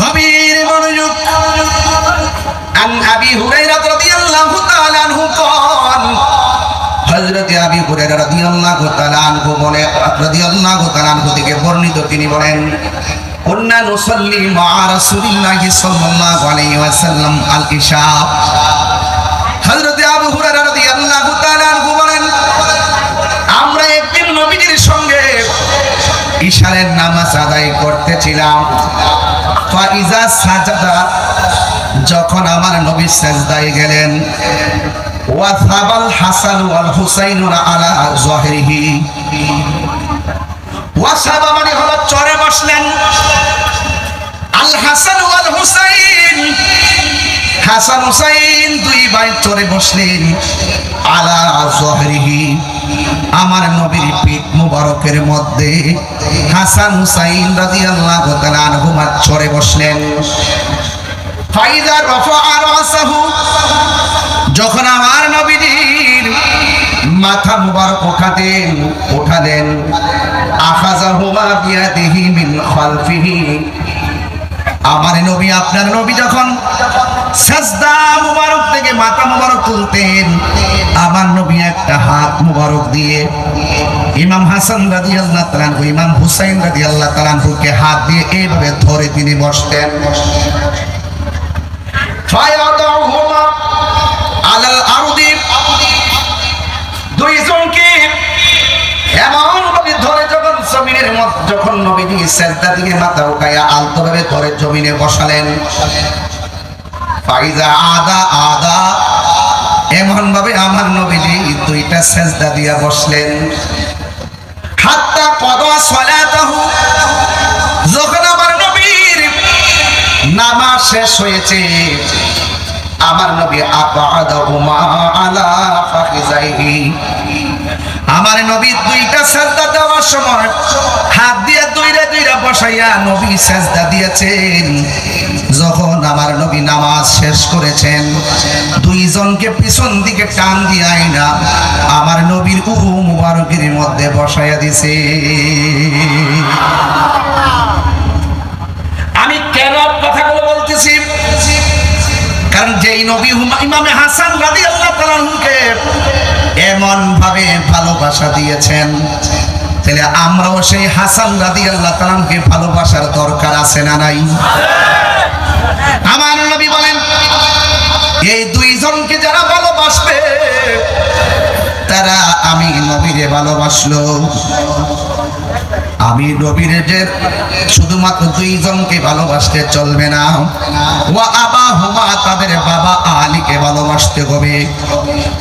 গভীর মনোযোগ। আন আবি হুরায়রা রাদিয়াল্লাহু তাআলা আনহু قال হযরত আবি হুরায়রা রাদিয়াল্লাহু তাআলা আনহু বলে রাদিয়াল্লাহু তাআলা আনহু থেকে বর্ণিত, তিনি বলেন কুন্না নুসাল্লি মা রাসূলিল্লাহি সাল্লাল্লাহু আলাইহি ওয়াসাল্লাম আল ইশা। হযরত আবু হুরায়রা রাদিয়াল্লাহু তাআলা আনহু বলেন আমরা একদিন নবীজির সঙ্গে ইশারের নামাজ আদায় করতেছিলাম। ফাইজা সাজাদা, যখন আমার নবী সিজদায় গেলেন, ওয়া সাবাল হাসান ওয়াল হুসাইন আলা যাহরিহি। ওয়া সাবা মানে হলো চড়ে বসলেন, আল হাসান ওয়াল হুসাইন, হাসান হুসাইন দুই ভাই চড়ে বসলেন, আলা যাহরিহি, আমার নবীর পিঠ মুবারকের মধ্যে হাসান হুসাইন রাদিয়াল্লাহু তাআলা আনহুমা চড়ে বসলেন। ফাইদা রাফা রাসাহু, যখন আমার নবীর মাথা মুবারক উঠালেন, আখাযাহুমা বিয়াদিহি মিন খালফিহি, আমার নবী আপনার নবী যখন সাজদা মুবারক থেকে মাথা মুবারক তুলতেন, আমার নবী একটা হাত মুবারক দিয়ে ইমাম হাসান রাদিয়াল্লাহু তাআলা আনহু, ইমাম হুসাইন রাদিয়াল্লাহু তাআলা আনহুকে হাত দিয়ে এইভাবে ধরে তিনি বসতেন। ফায়াদাহুমা আলাল আরদি, দুইজনকে এমন ভাবে ধরে যখন জমিনের মধ্যে, যখন নবীজি সিজদা থেকে মাথা উঠায়া আলতোভাবে ধরে জমিনে বসালেন। ফাইজা আদা, এমন ভাবে আমার নবীজি দুইটা সিজদা দিয়া বসলেন। হাত্তা কদা সালাতাহু, যখন আমার নবীর নামাজ শেষ হয়েছে, আমার নবী আকাদাহুমা আলা ফাখিজাইহি, আমার নবী দুইটা সিজদা দেওয়ার সময় হাত দিয়ে দুইরা বসাইয়া নবী সিজদা দিয়েছেন। যখন আমার নবী নামাজ শেষ করেছেন, দুইজনকে পিছন দিকে টান দিয়ে আইনা আমার নবীর উরু মুবারকের মধ্যে বসাইয়া দিছে। আমি কেন কথাগুলো বলতেছি? কারণ যেই নবী ইমামে হাসান রাদিয়াল্লাহু তাআলা আনহুকে এমন ভাবে ভালোবাসা দিয়েছেন, তাহলে আমরাও সেই হাসান রাদিয়াল্লাহু তাআলা আনহুকে ভালোবাসার দরকার আছে না নাই? আমার নবী বলেন এই দুইজনকে যারা ভালোবাসবে তারা আমি নবীরে ভালোবাসলো। আমি নবীর যে শুধুমাত্র দুইজনকে ভালোবাসতে চলবে না, ওয়া আবাহুমা, তাদের বাবা আলীকে ভালোবাসতে হবে,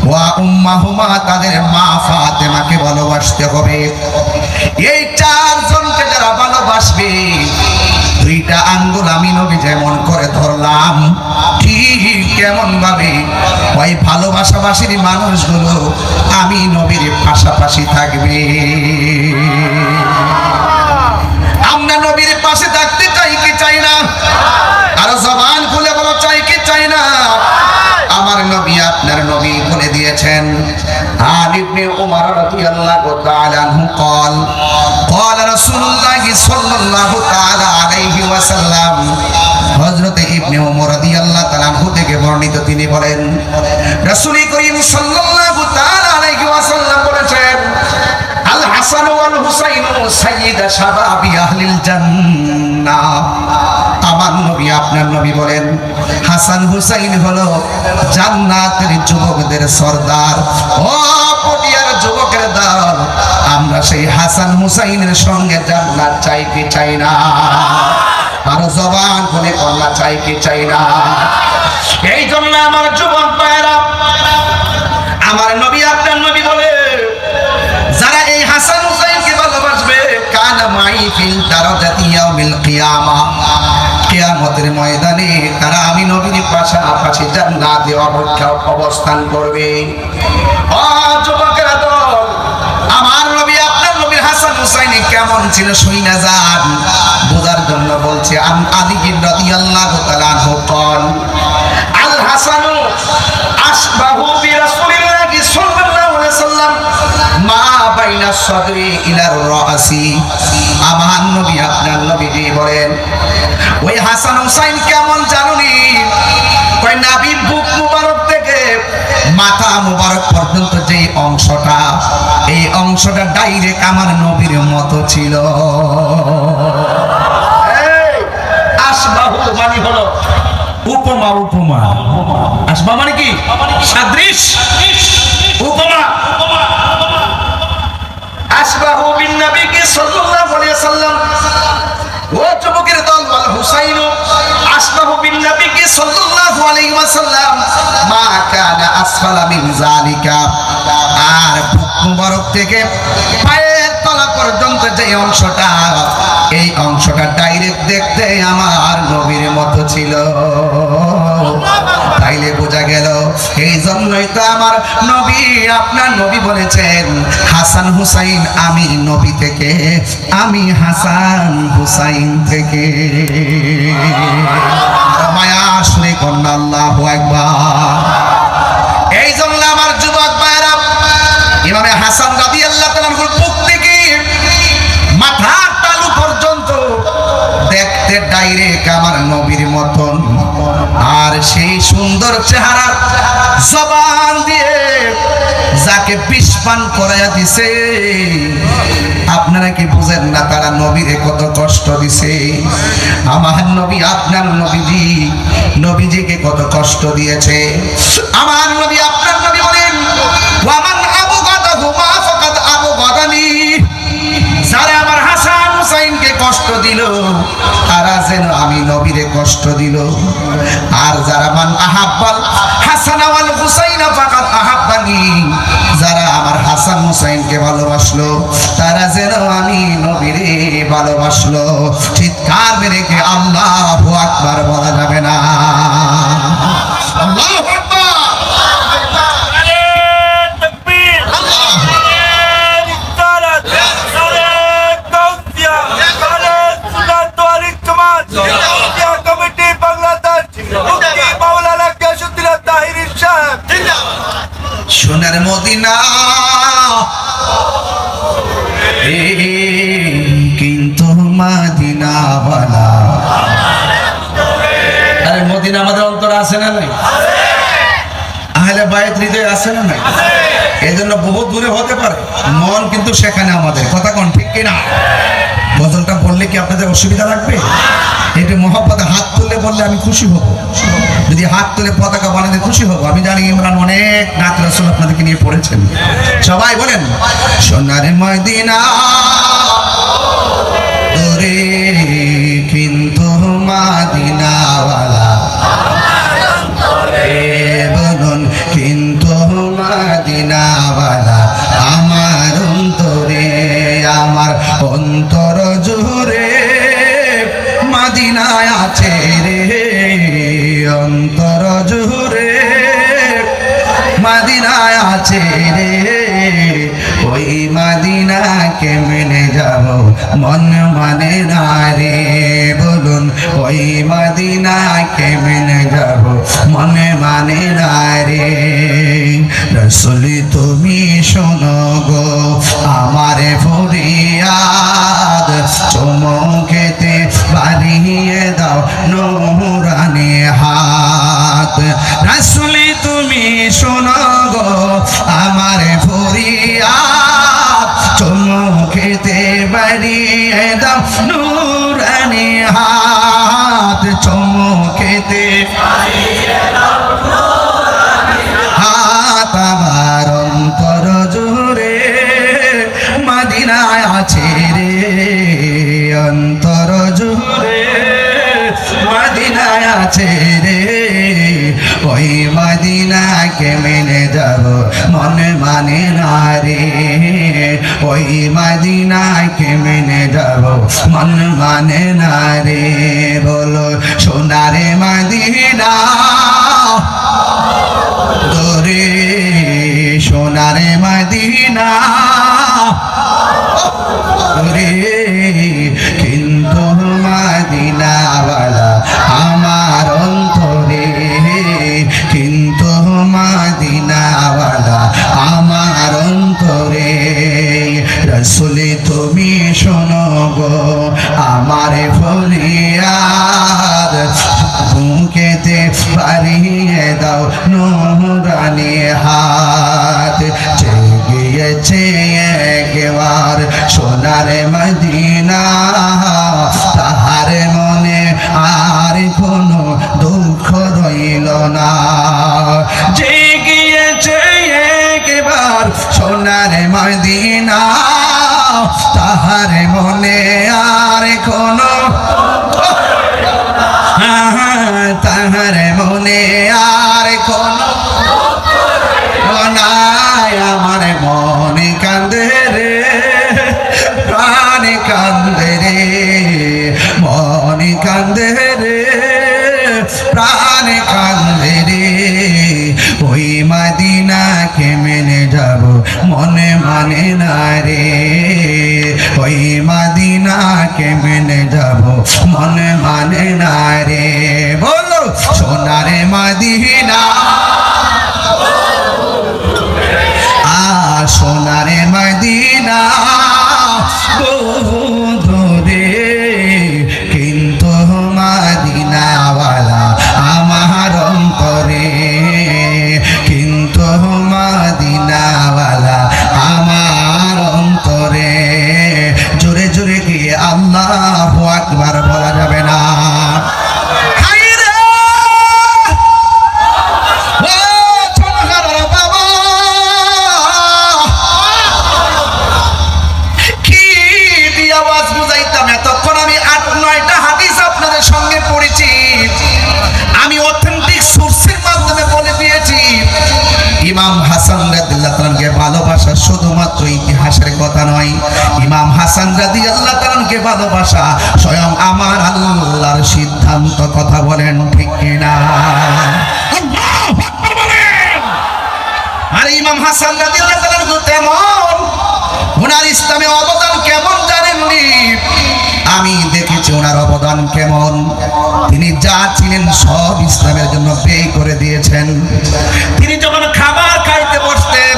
ওয়া উম্মাহুমা, তাদের মা ফাতেমাকে ভালোবাসতে হবে। এই চারজনকে যারা ভালোবাসবে, দুইটা আঙ্গুল আমি নবী যেমন করে ধরলাম, ঠিক কেমন ভাবে ওই ভালোবাসাবাসীর মানুষগুলো আমি নবীর পাশাপাশি থাকবে। আমরা নবীর পাশে থাকতে চাই কি চাই না? আর জবান খুলে বলো, চাই কি চাই না? আমার নবী আপনার নবী বলে দিয়েছেন। আন ইবনে উমর রাদিয়াল্লাহু তাআলা আনহু قال قال رسول الله صلى الله تعالى عليه وسلم, হযরত ইবনে উমর রাদিয়াল্লাহু তাআলা আনহু থেকে বর্ণিত, তিনি বলেন রাসূল করিম সাল্লাল্লাহু তাআলা আলাইহি ওয়াসাল্লাম বলেছেন, আল হাসান ওয়াল হুসাইন সাইয়্যিদা শাবাবি আহলিল জান্নাহ। আমার নবী আপনার নবী বলেন হাসান হুসাইন হলো জান্নাতের যুবকদের সরদার। ও পটিয়ার যুবকের দল, আমরা সেই হাসান হুসাইনের সঙ্গে জান্নাত চাই কি চাই না? আর জবান খুলে কল্লা চাই কি চাই না? এই জন্য আমার যুবক ভাইরা, আমার নবী আপনার নবী বলে যারা এই হাসান হুসাইনকে ভালোবাসবে, কানা মাই ফিল দারাজাতি ইয়াউমিল কিয়ামা, কিয়ামতের ময়দানে তারা আমি নবীর পাশাপাশি জান্নাতে অবস্থান করবে। ও যুবকেরা দল, আমার নবী আপনার নবীর হাসান হুসাইন কেমন ছিল শুইনা যান, বোঝার জন্য বলছে। আলী রাদিয়াল্লাহু তাআলা আনহু قال আল হাসানু আশবাহু বিরাসূলিল্লাহি সাল্লাল্লাহু আলাইহি ওয়াসাল্লাম মা বাইনা সাদরি ইলার রাসি, আমার নবী আপনার নবীজি বলেন ওই হাসান হুসাইন কেমন জানুনি, কই নাবির বুক মুবারক থেকে মাথা মুবারক পর্যন্ত যে অংশটা, এই অংশটা ডাইরেক্ট আমার নবীর মতো ছিল। আশবাহু মানে হলো উপমা, উপমা। আশবা মানে কি? সাদৃশ, উপমা। আশবাহু বিন নবী সাল্লাল্লাহু আলাইহি ওয়াসাল্লাম, ও যুবকের দল, ওয়াল হুসাইন আশবাহু বিন নবী সাল্লাল্লাহু আলাইহি ওয়াসাল্লাম মা কানা আসফালা মিন যালিকা। আর বুক মুবারক থেকে পায়ের তলা পর্যন্ত যে অংশটা, এই অংশটা ডাইরেক্ট দেখতে আমার নবীর মতো ছিল। তাইলে বোঝা গেল, এই জন্যই তো আমার নবী আপনার নবী বলেছেন হাসান হুসাইন আমি নবী থেকে, আমি হাসান হুসাইন থেকে। মায়া শুনে কন্যা আল্লাহু আকবার। এই জন্য আমার যুবক ভাইরা, ইমামে হাসান রাদিয়াল্লাহু তাআলার বুক থেকে মাথার তালু পর্যন্ত দেখতে ডাইরেক্ট আমার নবীর মতন। আর সেই সুন্দর চেহারা জবান দিয়ে যাকে বিষ পান করাইয়া দিছে, আপনারা কি বুঝেন না তারা নবীরে কত কষ্ট দিছে? আমার নবী আপনার নবীজি, নবীজিকে কত কষ্ট দিয়েছে। আমার নবী আপনার নবী বলেন ওয়ামান আবগাদাহু মা ফাকাদ আবগাদানি, যারা আমার হাসান হুসাইনকে কষ্ট দিল তারা যেন আমি নবীরে কষ্ট দিল। আর যারা মান আহাব্বাল হাসান ওয়াল হুসাইন ফাকাদ আহাব্বানি, যারা আমার হাসান হুসাইনকে ভালোবাসলো তারা যেন আমি নবীরে ভালোবাসলো। চিৎকার মেরে কে আল্লাহু আকবার বলা যাবে না? আল্লাহু আকবার। সোনার মদিনা কিন্তু মদিনাওয়ালা, আরে মদিনা আমাদের অন্তরে আছে না নাই? আহলে বাইত হৃদয়ে আছে না নাই? এই জন্য বহু দূরে হতে পারে, মন কিন্তু সেখানে আমাদের। কথা কোন ঠিক কিনা? গজলটা বললে কি আপনাদের অসুবিধা লাগবে? একটু মহব্বতে হাত তুলে বললে আমি খুশি হব। যদি হাত তুলে পতাকা বানাতে খুশি হব। আমি জানি ইমরান অনেক নাত রাসূল আপনাদেরকে নিয়ে পড়েছেন। সবাই বলেন সোনার মদিনা দূরে কিন্তু মদিনাওয়ালা, বলুন কিন্তু মদিনাওয়ালা আমার অন্তরে, আমার অন্তর জুড়ে মদিনায় আছে রে, অন্তর জুড়ে মদিনায় আছে রে। ওই মদিনাকে মেনে যাব মন মানে না রে, বলুন ওই মদিনাকে মেনে যাব মনে মানে না রে। রাসূল তুমি শোনো গো আমার ফরিয়াদ, চমকেতে বাড়িয়ে দাও নূরানি হাত। রাসূল তুমি শোনো গো আমার ফরিয়াদ, চমকেতে বাড়িয়ে দাও নূরানি হাত, চমকেতে হাত। আমার অন্তর জুড়ে মদিনায় আছে রে, অন্তর জুড়ে মদিনায় আছে রে। ওই মদিনাকে মেনে যাব মনে মানে না রে, ওই মদিনাকে মেনে যাব মন মানে না রে। বলো সোনারে মদিনা দূরে, সোনারে মদিনা দূরে কিন্তু মদিনাওয়ালা আমার অন্তরে, কিন্তু মদিনাওয়ালা আমার অন্তরে। বাড়িয়ে দাও নুরানি হাত, জেগেছে একবার সোনার মদিনা, তাহার মনে আর কোনো দুঃখ রইল না। জেগেছে একবার সোনার মদিনা, তাহার মনে আর কোনো, তাহার মনে আর কোনো নাই। আমার মনে কান্দে রে, প্রাণ কান্দে রে, মনে কান্দে রে, প্রাণ কান্দে রে। ওই মদিনাকে মেনে যাব মনে মানে না রে, ওই মদিনাকে মেনে যাব মনে মানে না রে। বলো সোনার মদিনা, সোনার মদিনা বহু দূরে, কিন্তু মদিনাওয়ালা আমার অন্তরে, কিন্তু মদিনাওয়ালা আমার অন্তরে। জোরে জোরে গিয়ে আল্লাহু আকবার বলা যাবে না? ইমাম হাসান রাদিয়াল্লাহু তাআলাকে ভালোবাসা শুধুমাত্র ইতিহাসের কথা নয়, ইমাম হাসান রাদিয়াল্লাহু তাআলাকে ভালোবাসা স্বয়ং আমার আল্লাহর সিদ্ধান্ত। কথা বলেন ঠিক কিনা? আল্লাহু আকবার বলেন। আর ইমাম হাসান রাদিয়াল্লাহু তাআলা তেমন, ওনার ইসলামে অবদান কেমন জানেননি? আমি দেখেছি ওনার অবদান কেমন। তিনি যা ছিলেন সব ইসলামের জন্য ব্যয় করে দিয়েছেন। তিনি যখন খাবার খাইতে বসতেন,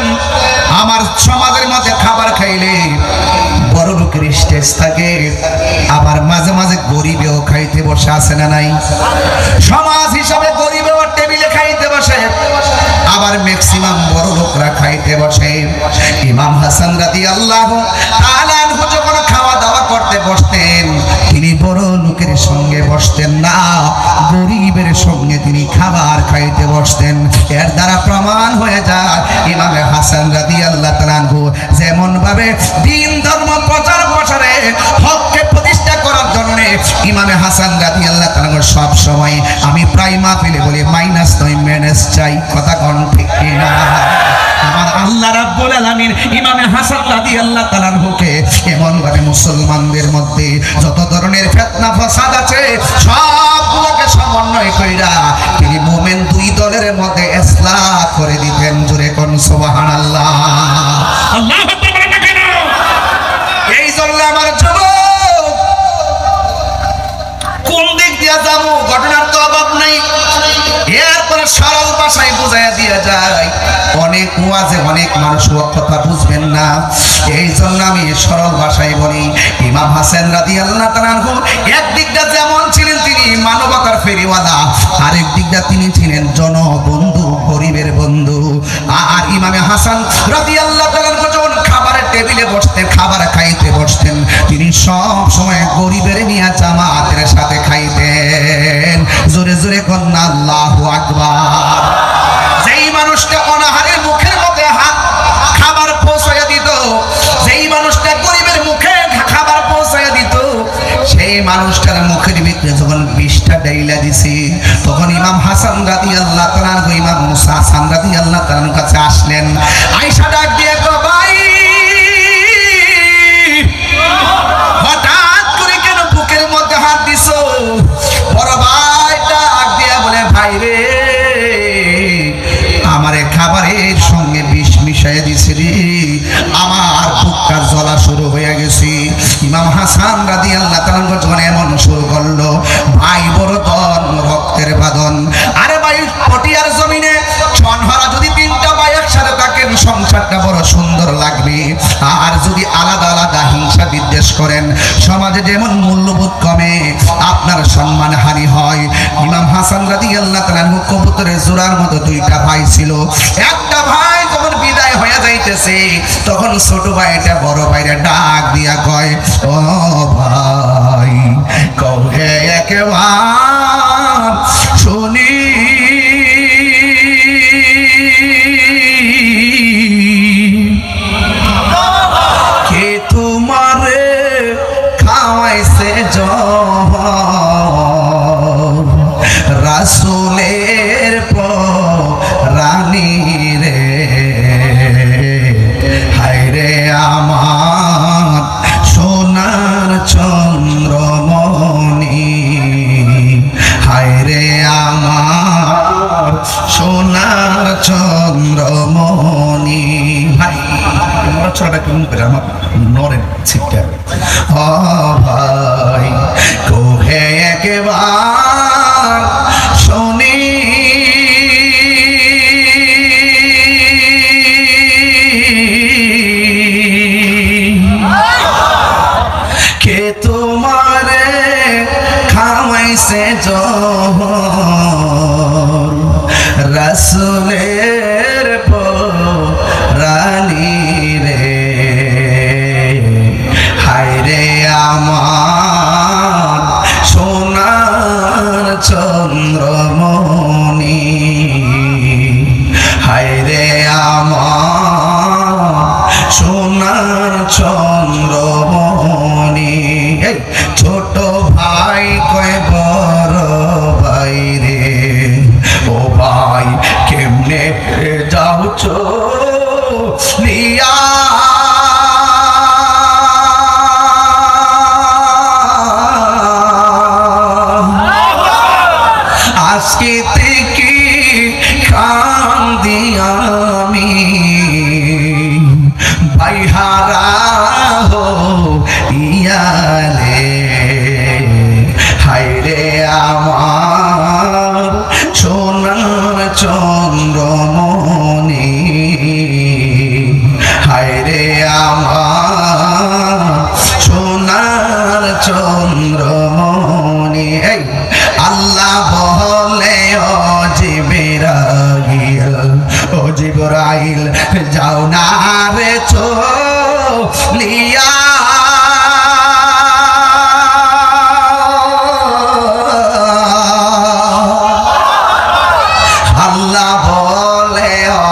আমার সমাজের মধ্যে খাবার খাইলে বড় লোকের স্টেজ থাকে, আবার মাঝে মাঝে গরিবেও খাইতে বসে, আছে না নাই? সমাজ হিসাবে গরিবেও টেবিলে খাইতে বসে, আবার ম্যাক্সিমাম বড় লোকরা খাইতে বসে। ইমাম হাসান রাদিয়াল্লাহু তাআলা যখন খাওয়া দাওয়া করতে বসতেন, তিনি বড় লোকের সঙ্গে বসতেন না, গরিবের সঙ্গে তিনি খাবার খাইতে বসতেন। এর দ্বারা প্রমাণ হয়ে যায় ইমাম হাসান রাদিয়াল্লাহু তাআলা যেমন ভাবে দ্বীন ধর্ম প্রচার প্রসারে হককে প্রতিষ্ঠা করার জন্য ইমাম হাসান রাদিয়াল্লাহু তাআলা সব সময়, আমি প্রায় মাহফিলে বলি, মাইনাস নয় মেনেস চাই। কথা কোন ঠিক কিনা? আমার আল্লাহ রাব্বুল আলামিন ইমাম হাসান রাদিয়াল্লাহু তাআলার হুকে এমন ভাবে মুসলমানদের মধ্যে যত ধরনের ফিতনা ফাসাদ আছে সবগুলোকে সমন্বয় কইরা তিনি মুমিন দুই দলের মধ্যে ইসলাহ করে দিতেন। জোরে কোন সুবহানাল্লাহ। আল্লাহু আকবার বলেন না কেন? এই জন্য আমার যুবক, কোন দিক দিয়া যাবো ঘটনার তো অভাব নাই। এরপরে সরল ভাষায় বুঝাইয়া দিয়া যায়। অনেক ওয়াজে অনেক মানুষ কথা বুঝবেন না, এই জন্য আমি সরল ভাষায় বলি। ইমাম হাসান রাদিয়াল্লাহু তাআলা একদিকটা যেমন ছিলেন তিনি মানবতার ফেরিওয়ালা, আরেক দিকটা তিনি ছিলেন জনবন্ধু, গরিবের বন্ধু। আর ইমাম হাসান রাদিয়াল্লাহু তাআলা যখন খাবারের টেবিলে বসতেন, খাবার খাইতে বসতেন, তিনি সব সময় গরিবের নিয়ে জামাতের সাথে খাইতেন। জোরে জোরে কন্যা আল্লাহু আকবার। যেই মানুষটা অনাহারের মুখের মধ্যে খাবার পৌঁছাইয়া দিত, যেই মানুষটা গরিবের মুখে খাবার পৌঁছাইয়া দিত, সেই মানুষটার মুখের ভিতরে যখন বিষটা ডাইলা দিছি, তখন ইমাম হাসান রাদিয়াল্লাহু তাআলা ইমাম মুসা হাসান রাদিয়াল্লাহু তাআলার কাছে আসলেন। আয়েশা ডাক দিয়ে কয়, ভাই হঠাৎ করে কেন বুকের মধ্যে হাত দিছো? বড় ভাই ডাক দিয়া বলে, ভাই রে, আমারে খাবারের সঙ্গে বিষ মিশাইয়া দিছে রে, আমার বুকটা জ্বলা শুরু হয়ে গেছে। ইমাম হাসান রাদিয়াল্লাহু তাআলা যখন এমন শুরু করলো, ভাই বড় দন রক্তের বাঁধন। আরে ভাই, পটিয়ার জমিনে ছনহারা যদি তিনটা ভাই একসাথে থাকেন, সংসারটা বড় সুন্দর লাগবে। আর যদি আলাদা আলাদা হিংসা হিংসা বিদ্বেষ করেন, সমাজে যেমন মূল্যবোধ কমে, আপনার সম্মান হানি হয়। ইমাম হাসান রাদিয়াল্লাহু তাআলা কবুতরের জোড়ার মতো দুইটা ভাই ছিল। একটা ভাই যখন বিদায় হয়ে যাইতেছে, তখন ছোট ভাইটা বড় ভাইরে ডাক দিয়া কয়, ও ভাই কহে একবার শুনি, কে তোমারে খাওয়াইছে জহর, রাসূলের রানী রে, হায়রে আমার সোনার চন্দ্রমণি, হায়রে আমার সোনার চন্দ্রমণি। ভাই ছড়াটা কেমন করে আমার নরেন ছিটটা, ও ভাই কোহে একবার শুনি, কে তোমারে খাওয়াইছে জহর, রাসূলের রানী রে, হায়রে আমার সোনার চন্দ্রমণি, হায়রে আমার সোনার চন্দ্রমণি। ছোট ভাই কয় বড় ভাই রে, ও ভাই কেমনে যাও চলিয়া, আজকে থেকে কান্দি আমি, ভাই হারা ইয়ালে, হায়রে আমার সোনার চন্দ্রমণি, হায়রে আমার সোনার চন্দ্রমণি। আল্লাহ বলে ও জিবরাইল, ও জিবরাইল যাও না রে চলিয়া, আল্লাহ বলে ও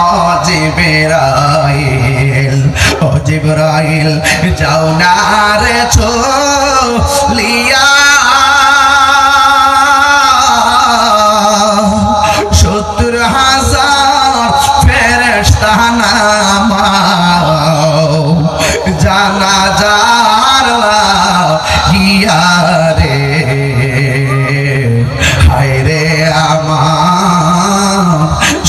জিবরাইল, ও জিবরাইল যাও না রে চলিয়া, 70,000 ফেরেশতা নামাও, জানাজার লাগিয়া রে, হায়রে আমার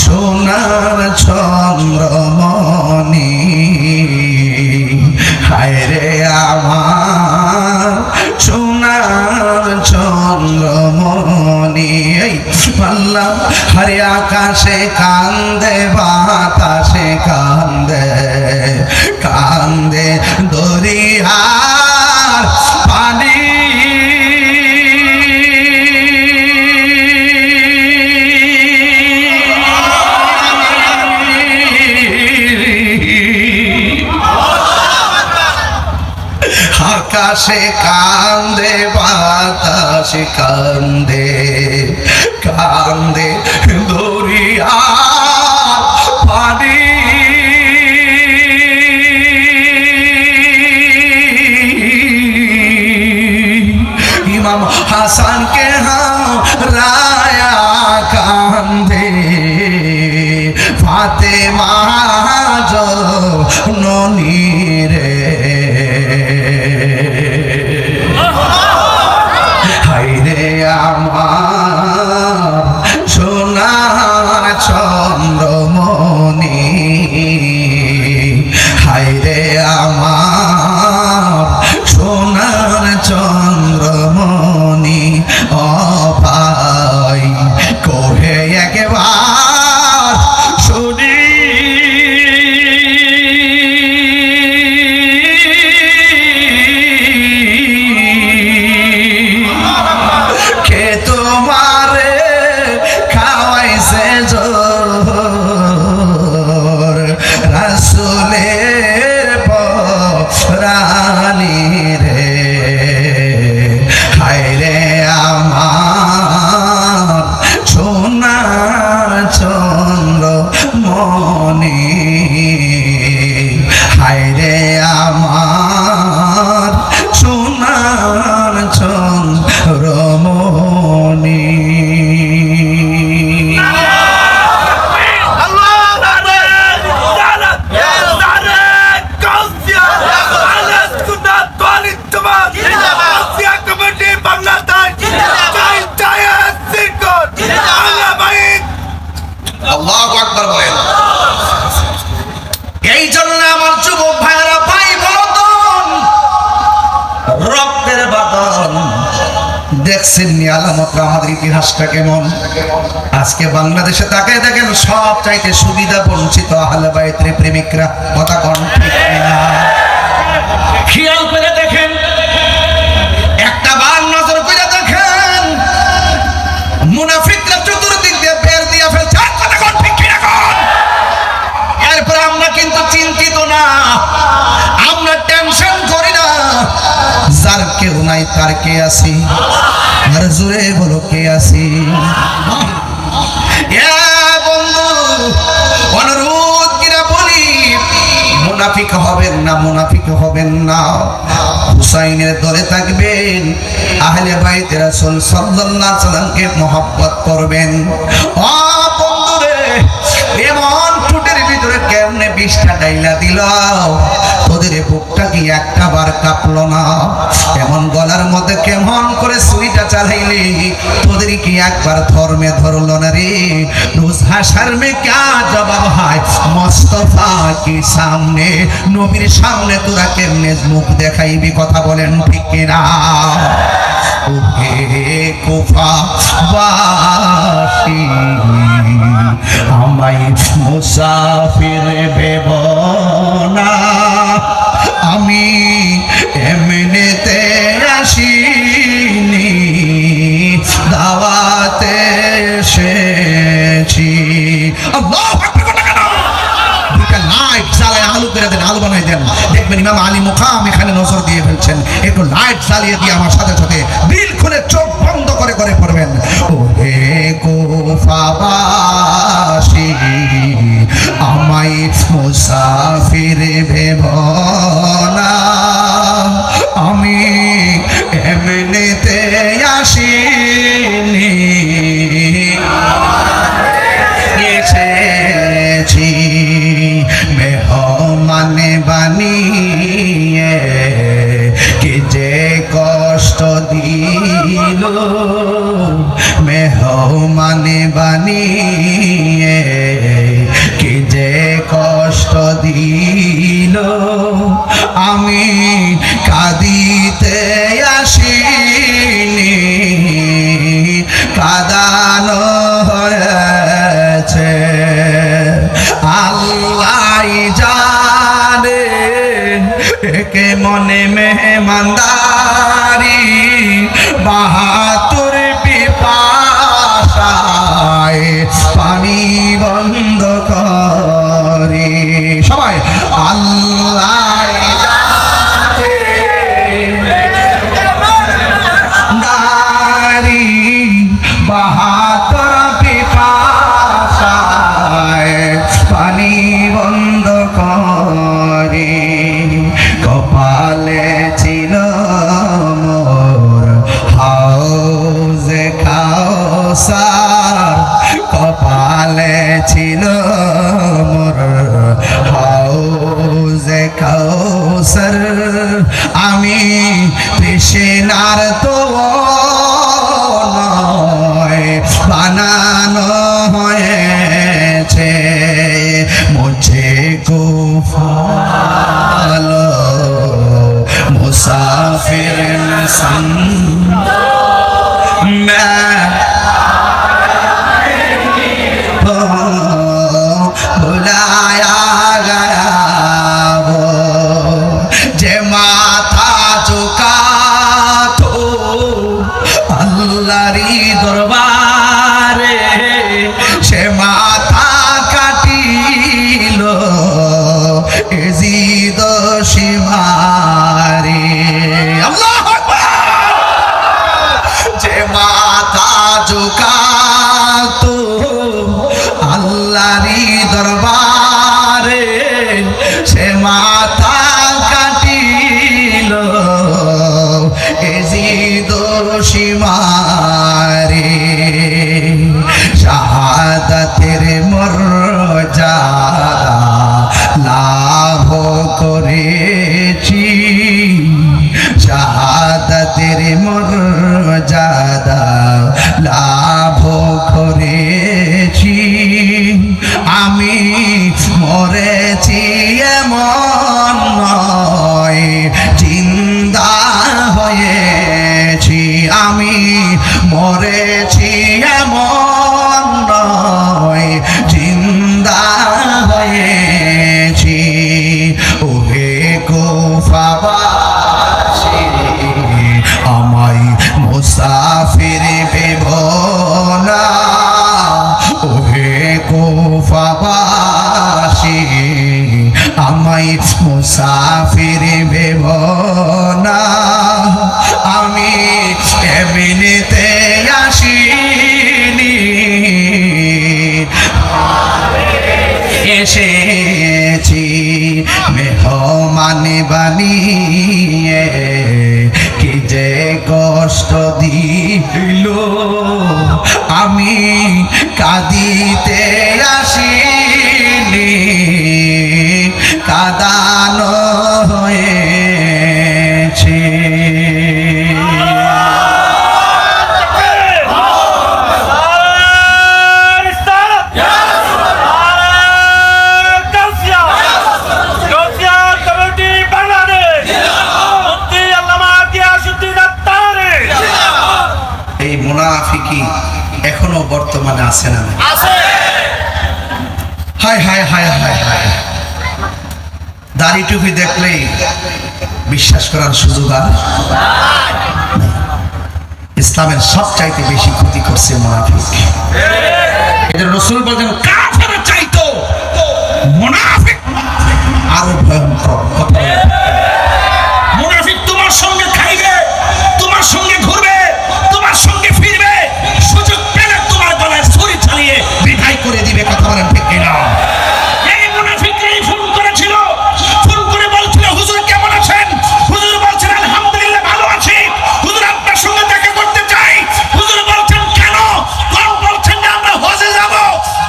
সোনার চন্দ্রমণি, হায়রে আমার সোনার চন্দ্রমণি। আল্লাহ হরে আকাশে কান্দে, বাতাসে কান্দে, কান্দে দরিয়ার পানি, আকাশে কান্দে, বাতাসে কান্দে, কান্দে দরিয়ার পানি, ইমাম হাসানকে হারায়া কান্দে, ফাতেমা জননী রে, হায়রে আমার দেখছেন নি আলামতরা আমাদের ইতিহাসটা কেমন। আজকে বাংলাদেশে তাকায় দেখেন সব চাইতে সুবিধা বঞ্চিত আহলে বাইতের প্রেমিকরা। কথা কোন ঠিক না? খেয়াল করে দেখেন, একটা বার নজর করে দেখেন, মুনাফিকরা চতুর্দিক দিয়ে বের দিয়ে ফেলছে। কথা কোন ঠিক না? এরপর আমরা কিন্তু চিন্তিত না, আমরা টেনশন করি না। যার কেউ নাই তার কে আছি, আর জোরে বলো কে আছি। বন্ধু অনুরোধ কিনা বলি, মুনাফিক হবেন না, মুনাফিক হবেন না। হুসাইনের দলে থাকবেন, আহলে বাইত রাসূল সাল্লাল্লাহু আলাইহি সাল্লামকে মহব্বত করবেন। ও বন্ধুরে, এমন টুটের ভিতরে কেমনে বিষটা ডাইলা দিল, তোদের বুকটা কি একটা বার কাঁপলো না? এমন গলার মধ্যে কেমন করে সুইটা চালাইলি, তোদের কি একবার ধর্মে ধরলো না রে? রোজ হাসার মে ক্যা জবাব হয় মুস্তাফা কি সামনে, নবীর সামনে তোরা কেমনে মুখ দেখাইবি? কথা বলেন ঠিক কিনা? ওহে কুফা বাসী, আমায় মুসাফির ভেব না, আমি এমনিতে আসিনি, দাওয়াতে এসেছি। আল্লাহু আকবার। দুইটা লাইট জ্বালায় আলু করে দেন, আলু বানাই দেন, দেখবেন ইমাম আলী মুকাম এখানে নজর দিয়ে ফেলছেন। একটু লাইট জ্বালিয়ে দিয়ে আমার সাথে সাথে দিল খুলে চোখ বন্ধ করে করে পড়বেন, ওহে কুফাবাসী, আমায় মুসাফির ভেব না, আমি এমনিতে আসিনি, এসেছি মেহমান বানিয়ে, কে যে কষ্ট দিল, মেহমান বানিয়ে কে যে কষ্ট দিল, আমি কাঁদিতে আসিনি, কাঁদানো হয়েছে। আল্লাহ জানে একে মনে মেহমানদারি, বাহাতুর পিপাসায় পানি বন্ধ করে। সবাই আল্লাহ জানে বাহাতুর পিপাসায় পানি বন্ধ করে। কপালে ছিল মোর হাউজে কাউসার, কপালে ছিল মোর হাউজে কাউসার, আমি তৃষ্ণার তো নয়, বানানো হয়েছে মুঝে কো ফালো मुसाफिर संग मैं बुलाया गया वो जे माथा झुका तो কাঁদিতে আসিনি, কাঁদানো হয়েছে। এই মুনাফিকি এখনো বর্তমানে আছে না? হায় হায় হায় হায় হায়, দাড়ি টুপি দেখলেই বিশ্বাস করার সুযোগ আর নেই। ইসলামের সবচাইতে বেশি ক্ষতি করছে মুনাফিক। এদের রাসূল বলেন কাফের চাইতো মুনাফিক আরো ভয়ঙ্কর। মুনাফিক তোমার সঙ্গে খাইবে, তোমার সঙ্গে ঘুরবে, তোমার সঙ্গে ফিরবে, সুযোগ পেলে তোমার গলায় ছুরি চালিয়ে বিদায় করে দিবে। কথা বলেন ঠিক কিনা? এই মুনাফিকই ফোন করেছিল, ফোন করে বলছিল হুজুর কেমন আছেন? হুজুর বলছেন আলহামদুলিল্লাহ ভালো আছি, হুজুর আপনার সঙ্গে দেখা করতে চাই। হুজুর বলছেন কেন? কোন বলছেন যে আমরা হজে যাব।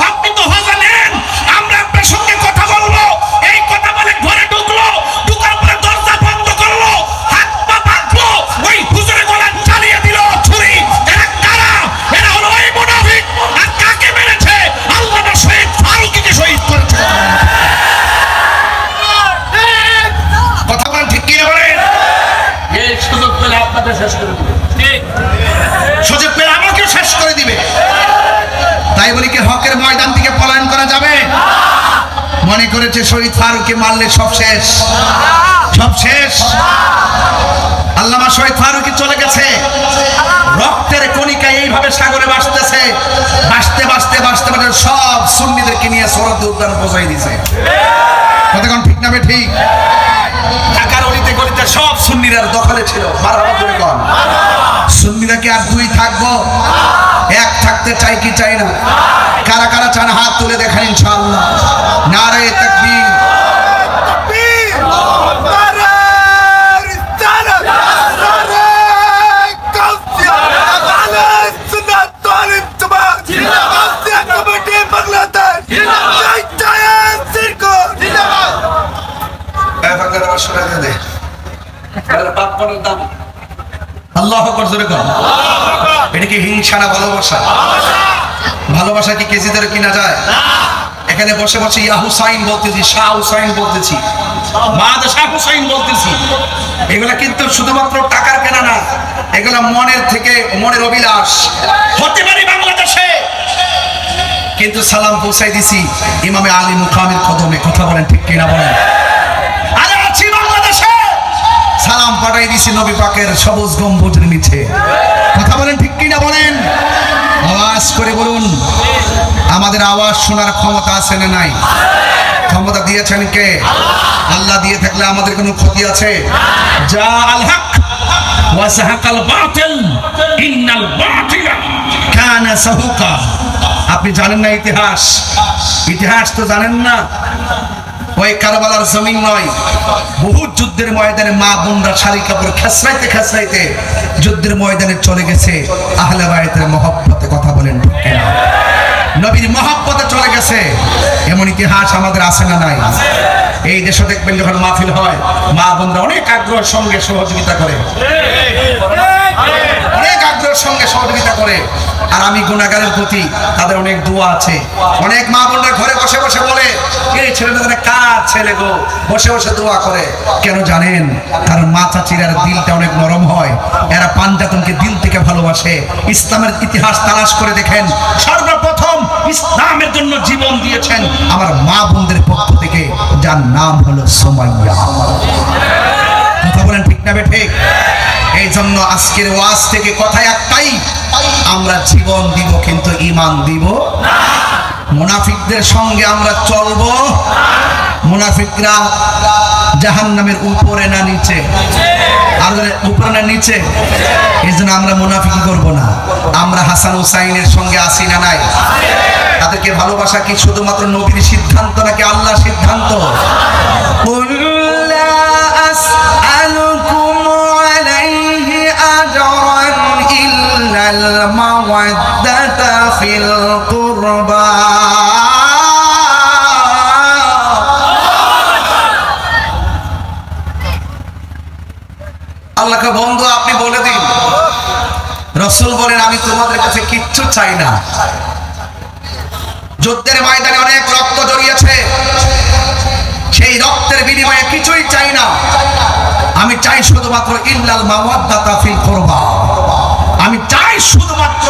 আপনি তো হজে নেন, আমরা আপনার সঙ্গে কথা বলবো। এই কথা বলে ঘরে ঢুকলো, ঢুকার পরে দরজা বন্ধ করলো, হাত পা বাঁধলো, ওই হুজুরের গলায় চালিয়ে দিল ছুরি। এরা কারা? এরা হলো ওই মুনাফিক। আর কাকে মেরেছে? আল্লাহর শহীদ ফারুকীকে শহীদ করেছে। কথা বলেন ঠিক কি না বলেন? এই সুযোগ পেলে আপনাদের শেষ করে দিবে, ঠিক সুযোগ পেলে আমাকেও শেষ করে দিবে। তাই বলি কি হকের ময়দান থেকে পলায়ন করা যাবে? মনে করেছে শহীদ ফারুককে মারলে সব শেষ, সব শেষ। আল্লামা শহীদ ফারুকী চলে গেছে, রক্তের কণিকা এইভাবে সাগরে ভাসতেছে, ভাসতে ভাসতে ভাসতে ভাসতে সব সুন্নিদেরকে নিয়ে শরৎ উদ্যান পৌঁছাই দিয়েছে। কতক্ষণ ঠিক না বে ঠিক? ঢাকার অলিতে গলিতে সব সুন্নিরা দখলে ছিল। মারহাবা করে কোন সুন্নিরা কি আর দুই থাকবো? এক থাকতে চাই কি চাই না? কারা কারা চান হাত তুলে দেখেন ইনশাআল্লাহ। নারে তাকবীর। আল্লাহু আকবার জোরে কর। এটা কি হিংসা না ভালোবাসা? ভালোবাসা কি কেজি ধরে কিনা যায়? এখানে বসে বসে ইয়া হুসাইন বলতেছি, শাহ হুসাইন বলতেছি, বাদশাহ হুসাইন বলতেছি। এগুলা কিন্তু শুধুমাত্র টাকার কেনা না, এগুলা মনের থেকে, মনের অভিলাষ। হতে পারে বাংলাদেশে, কিন্তু সালাম পৌঁছাই দিছি ইমামে আলী মুকামের কদমে। কথা বলেন ঠিক কিনা বলেন? আরে আছি বাংলাদেশে, সালাম পাঠাই দিছি নবী পাকের সবুজ গম্বুজের নিচে। কথা বলেন ঠিক কিনা বলেন? আওয়াজ করে বলুন। আমাদের আওয়াজ শোনার ক্ষমতা আছে না নাই? ক্ষমতা দিয়েছেন কে? আল্লাহ দিয়ে থাকলে আমাদের কোনো ক্ষতি আছে? যা আল হক ওয়া সাহাকাল বাতিল ইন্নাল বাতিলা কানা সাহুকা। আপনি জানেন না ইতিহাস? ইতিহাস তো জানেন না। ওই কারবালার জমিন নয়, বহু যুদ্ধের ময়দানে মা বোনরা শাড়ি কাপড় খেসরাইতে খেসরাইতে যুদ্ধের ময়দানে চলে গেছে আহলে বাইতের মহব্বতে। কথা বলেন নবীর মহব্বতে চলে গেছে। এমন ইতিহাস আমাদের আছে না নাই? এই দেশে দেখবেন যখন মাহফিল হয়, মা বোনরা অনেক আগ্রহের সঙ্গে সহযোগিতা করে, অনেক আগ্রহের সঙ্গে সহযোগিতা করে। আর আমি গুনাহগারের প্রতি তাদের অনেক দোয়া আছে। অনেক মা বোনরা ঘরে বসে বসে বলে এই ছেলেটা কার ছেলে গো, বসে বসে দোয়া করে। কেন জানেন? কারণ মা চাচিরার দিলটা অনেক নরম হয়, এরা পাঞ্জাতনকে দিল থেকে ভালোবাসে। ইসলামের ইতিহাস তালাশ করে দেখেন, সর্বপ্রথম ইসলামের জন্য জীবন দিয়েছেন আমার মা বোনদের পক্ষ থেকে, যার নাম হলো সুমাইয়া। কথা বলেন ঠিক না বে ঠিক? এই জন্য আজকের ওয়াজ থেকে কথা একটাই, আমরা জীবন দিব কিন্তু ঈমান দিব না। মুনাফিকদের সঙ্গে আমরা চলবো। মুনাফিকরা জাহান্নামের উপরে না নিচে? আর উপরে না নিচে? এই জন্য আমরা মুনাফিকি করব না। আমরা হাসান হুসাইনের সঙ্গে আসি না নাই? তাদেরকে ভালোবাসা কি শুধুমাত্র নবীর সিদ্ধান্ত নাকি আল্লাহর সিদ্ধান্ত? المودة في কিছু চাই না। যুদ্ধের ময়দানে অনেক রক্ত জড়িয়েছে, সেই রক্তের বিনিময়ে কিছুই চাই না। আমি চাই শুধুমাত্র ইল্লাল মাওয়াদ্দাতা ফিল কুরবা, আমি চাই শুধুমাত্র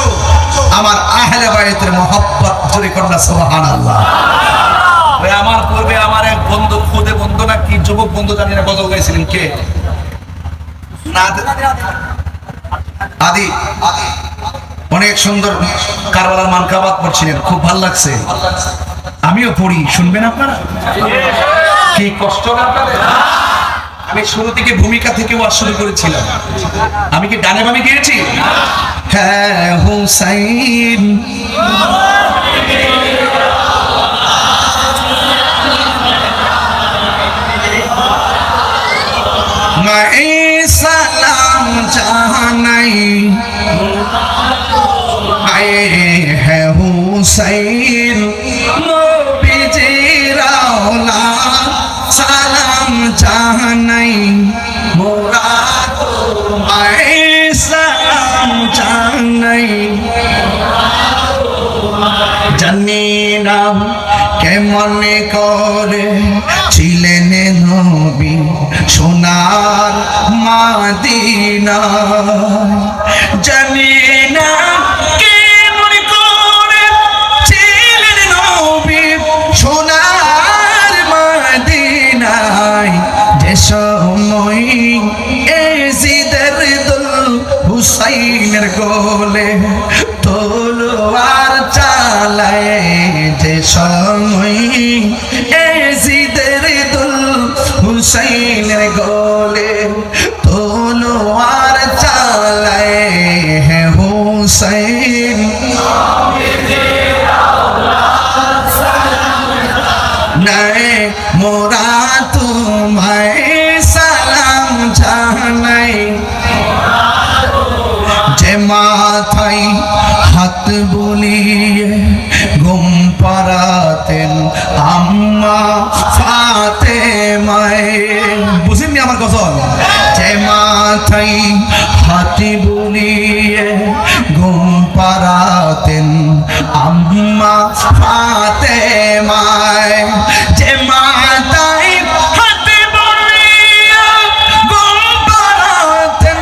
আমার আহলে বায়তের মহব্বত। জোরে করুন সুবহানাল্লাহ। ওই আমার পূর্বে আমার এক বন্ধু, খুদে বন্ধু না কি যুবক বন্ধু জানি না, গজল গাইছিলেন কে না, আদি অনেক সুন্দর কারবালার মানকাবাত পড়ছিলেন, খুব ভালো লাগছে। আমিও পড়ি, শুনবেন আপনারা? কি কষ্ট না আপনাদের? আমি শুরু থেকে ভূমিকা থেকে ওয়াজ শুরু করেছিলাম। আমি কি গানে বামে গিয়েছি? হ্যাঁ হুসাইন মাই সালাম জানাই, আয়ে হ্যাঁ হুসাইন নবীজির আওলাদ, সালাম জানাই মোরা তোমায়, সালাম জানাই। জানি না কেমন করে ছিলেন নবী সোনার মাদিনা, জানি না কেমন করে ছিলেন নবী সোনার মাদিনায়, যে সময় এজিদের দুল হুসাইনের গোলে তলোয়ার চালায়, যে সময় এজিদের দুল হুসাইনের গোলে তলোয়ার চালায়, হে হুসাইন নাই মোরা তোমায় সালাম জানাই। যে মাথায় হাত বুলিয়ে ঘুম পাড়াতেন আম্মা ফাতেমায়, বুঝেননি আমার গজল? যে মাথায় হাত বুলিয়ে ঘুম পাড়াতেন আম্মা ফাতেমায়, যে মাথায় হাত বুলিয়ে ঘুম পাড়াতেন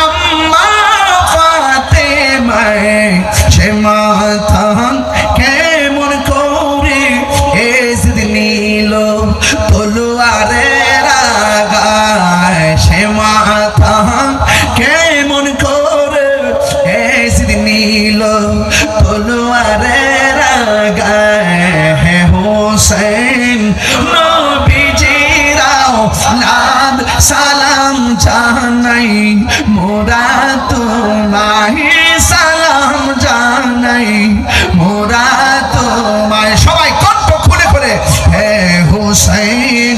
আম্মা ফাতেমায়, সে মাথা কেমন করে এজিদ নিল তলোয়ারের আগায়, সে মাথা কেমন করে এজিদ নিল তলোয়ারের আগায়, হে হোসেন নবীজির আওলাদ, সালাম জানাই মোরা তোমায়, সালাম জানাই মোরা তোমায়। সবাই কণ্ঠ খুলে খুলে হে হুসাইন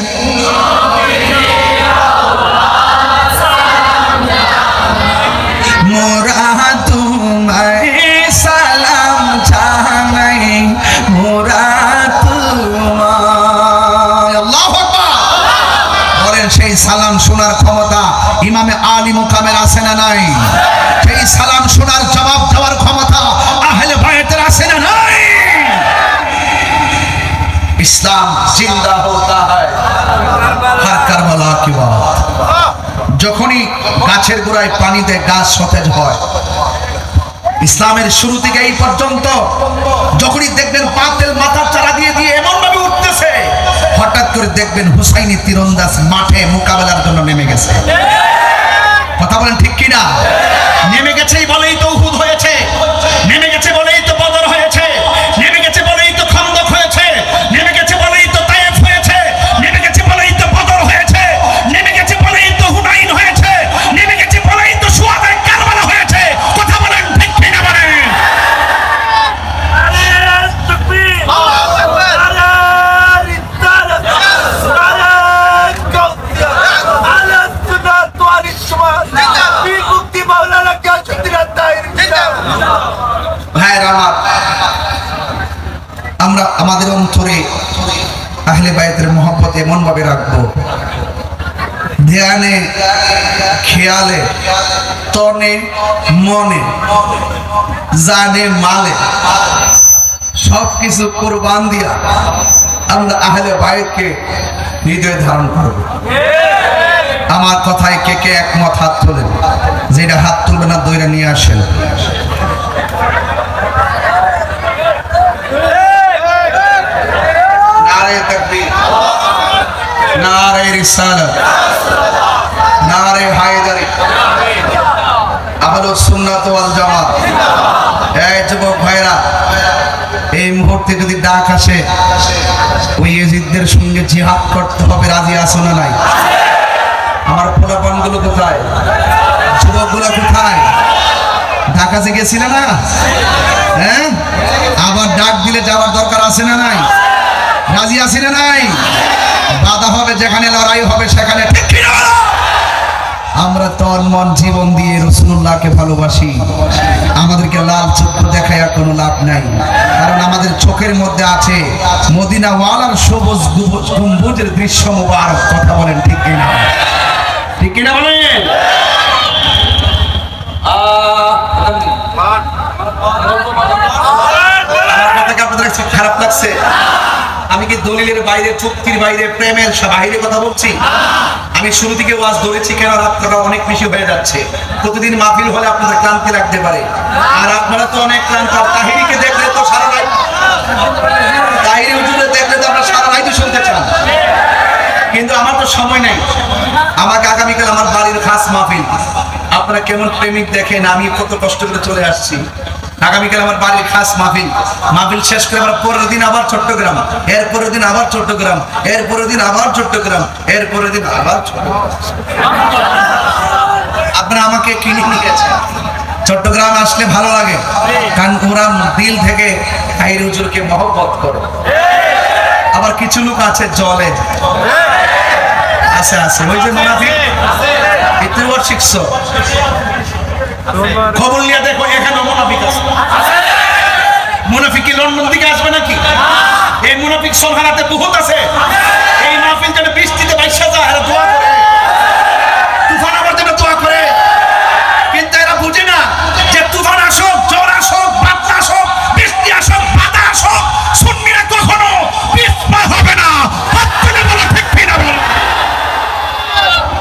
মোরা তোমায় সালাম জানাই, মোরা তোমায়। আল্লাহু আকবার। বলেন সেই সালাম শোনার ক্ষমতা ইমামে আলী মুকামের আছে না নাই? সেই সালাম শোনার জবাব দেওয়ার ক্ষমতা আহলে বায়তের আছে না নাই? ইসলাম জিন্দা হতা হয় হর কারবালা কি বাত। যখনই গাছের গোড়ায় পানি দেয় গাছ সতেজ হয়। ইসলামের শুরু থেকে এই পর্যন্ত যখনই দেখবেন বাতিল মাথার চারা দিয়ে দিয়ে এমন ভাবে উঠতেছে, হঠাৎ করে দেখবেন হুসাইনি তীরন্দাজ মাঠে মোকাবেলার জন্য নেমে গেছে। কথা বলেন ঠিক কিনা? নেমে গেছেই বলেই তো উহুদ হয়েছে, নেমে গেছে বলেই তো বদর হয়েছে, নেমে গেছে বলেই তো খন্দক হয়েছে, নেমে গেছে বলেই তো তায়েফ হয়েছে, নেমে গেছে বলেই তো বদর হয়েছে, নেমে গেছে বলেই তো হুনাইন হয়েছে, নেমে গেছে বলেই তো শুহাদায়ে কারবালা হয়েছে। কথা বলেন ঠিক কিনা বলেন? আরে তাকবীর, আল্লাহু আকবার, আরে রিসালাত, আরে কাউয়া, আলে সুন্নাত ওয়াল জামাত, ফি মুক্তি মাওলানা কাশিদ্দিন আত-তাহির। ভাইরা আমার, আমরা আমাদের অন্তরে আহলে বায়তের মহব্বত এমন ভাবে রাখবো ধ্যানে, খেয়ালে, তনে, মনে, জানে, মালে সবকিছু কুরবান দিয়া আমরা আহলে বাইতকে হৃদয়ে ধারণ করব। আমার কথায় কে কে একমত হাত তোলেন? যেটা হাত তুলবে না দইরা নিয়ে আসেন। নারে তাকবীর, নারে রিসালাত, নারে হায়দারি, আহলুস সুন্নাত ওয়াল জামাত। এই যুবক ভাইরা, এই মুহূর্তে যদি ডাক আসে ওই ইয়াজিদদের সঙ্গে জিহাদ করতে হবে, রাজি আছো না নাই? আমার পোলাপানগুলো কোথায়? যুবকগুলো কোথায়? ঢাকা যে গেছিলে না, হ্যাঁ? আবার ডাক দিলে যাওয়ার দরকার আছে না নাই? রাজি আছি না নাই? বাধা হবে যেখানে, লড়াই হবে সেখানে, ঠিক কি না? আমরা তন মন জীবন দিয়ে রাসূলুল্লাহকে ভালোবাসি। আমাদেরকে লাল চক্ষু দেখায় কোনো লাভ নাই, কারণ আমাদের চোখের মধ্যে আছে মদিনা ওয়ালার সবুজ গম্বুজের দৃশ্য মুবারক। কথা বলেন ঠিক কি না? ঠিক কি না বলেন? আপনাদের খারাপ লাগছে? আমি কি দলিলের বাইরে, চুক্তির বাইরে, প্রেমের বাইরে কথা বলছি? আমি শুরু থেকে ওয়াজ ধরেছি কেন, রাতটা অনেক বেশি হয়ে যাচ্ছে। প্রতিদিন মাহফিল হলে আপনাদের ক্লান্তি লাগতে পারে, আর আপনারা তো অনেক ক্লান্ত। তাহিরিকে দেখলে তো সারা রাত, তাহিরি হুজুরে দেখলে তো আমরা সারা রাতই শুনতে চান, কিন্তু আমার তো সময় নেই। আমাকে আগামীকাল আমার বাড়ির খাস মাহফিল। আপনারা কেমন প্রেমিক দেখেন, আমি কত কষ্ট করে চলে আসছি। আগামীকাল আমার বাড়ির খাস মাহফিল। মাহফিল শেষ করে আমার পরের দিন আবার চট্টগ্রাম, এর পরের দিন আবার চট্টগ্রাম, এর পরের দিন আবার চট্টগ্রাম, এর পরের দিন আবার চট্টগ্রাম। আপনারা আমাকে কিনে নিয়ে গেছেন। চট্টগ্রাম আসলে ভালো লাগে, কারণ ওরা দিল থেকে তাহিরি হুজুরকে মহব্বত করে। আবার কিছু লোক আছে জলে আছে, আছে ওই যে মুনাফিক, এতেও শিখছো। খবর নিয়ে দেখো, এখানে মুনাফিক আছে। মুনাফিক কি লন্ডন থেকে আসবে নাকি? এই মুনাফিক সলহানাতে বহুত আছে। এই মাহফিল যেন বৃষ্টিতে বাইশা যায়, এরা দোয়া করে, তুফান আমার জন্য দোয়া করে, কিন্তু এরা বুঝে না যে তুফান আসুক, ঝড় আসুক, বাদলা আসুক, বৃষ্টি আসুক, বাদা আসুক, সুন্নিরা কখনো পিছপা হবে না। হাততালি বলা ঠিক কি না বল?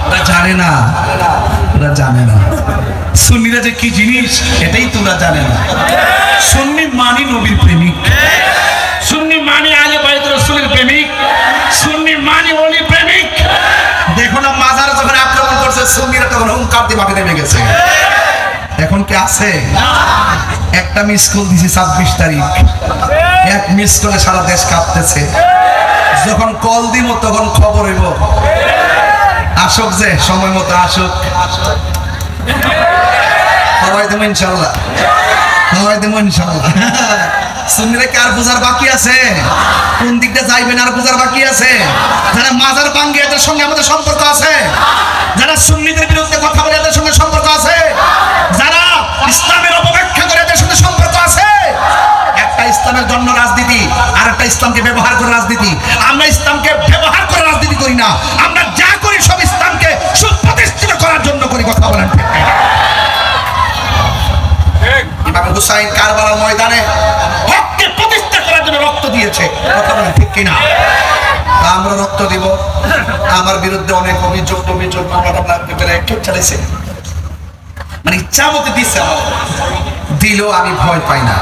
ওরা জানে না, ওরা জানে না সুন্নিরা যে কি জিনিস, এটাই তোরা জানে না। সুন্নি মানি নবীর প্রেমিক, সুন্নি মানি আলে বাইত রাসূলের প্রেমিক, সুন্নি মানি ওলি প্রেমিক। দেখো না মাজার যখন আক্রমণ করছে সুন্নিরা তখন হুঙ্কার দিয়ে মাটি নেমে গেছে। এখন কি আছে? একটা মিস কল দিছি 26 তারিখ, এক মিস কলে সারা দেশ কাঁপতেছে। যখন কল দিব তখন খবর হইব, আসুক যে সময় মতো আসুক। সবাই দেবো ইনশাল্লাহ, সবাই দেবো ইনশাল্লাহ। সুন্নিরা কি আর বোঝার বাকি আছে? কোন দিকটা যাইবেন আর বোঝার বাকি আছে? যারা মাজার ভাঙ্গে এদের সঙ্গে আমাদের সম্পর্ক আছে, যারা সুন্নিদের বিরুদ্ধে কথা বলে এদের সঙ্গে সম্পর্ক আছে, যারা ইসলামের অপব্যাখ্যা করে এদের সঙ্গে সম্পর্ক আছে। একটা ইসলামের জন্য রাজনীতি, আর একটা ইসলামকে ব্যবহার করে রাজনীতি। আমরা ইসলামকে ব্যবহার করে রাজনীতি করি না, আমরা যা করি সব ইসলামকে সুপ্রতিষ্ঠিত করার জন্য করি। কথা বলেন ঠিক? ইমাম হুসাইন কারবালার ময়দানে হককে প্রতিষ্ঠা করার জন্য রক্ত দিয়েছে। কথা বলেন ঠিক কিনা? আমরা রক্ত দিব। আমার বিরুদ্ধে অনেক অভিযোগ চালিয়েছে, মানে ইচ্ছা মতো দিচ্ছে, দিল আমি ভয় পাই না।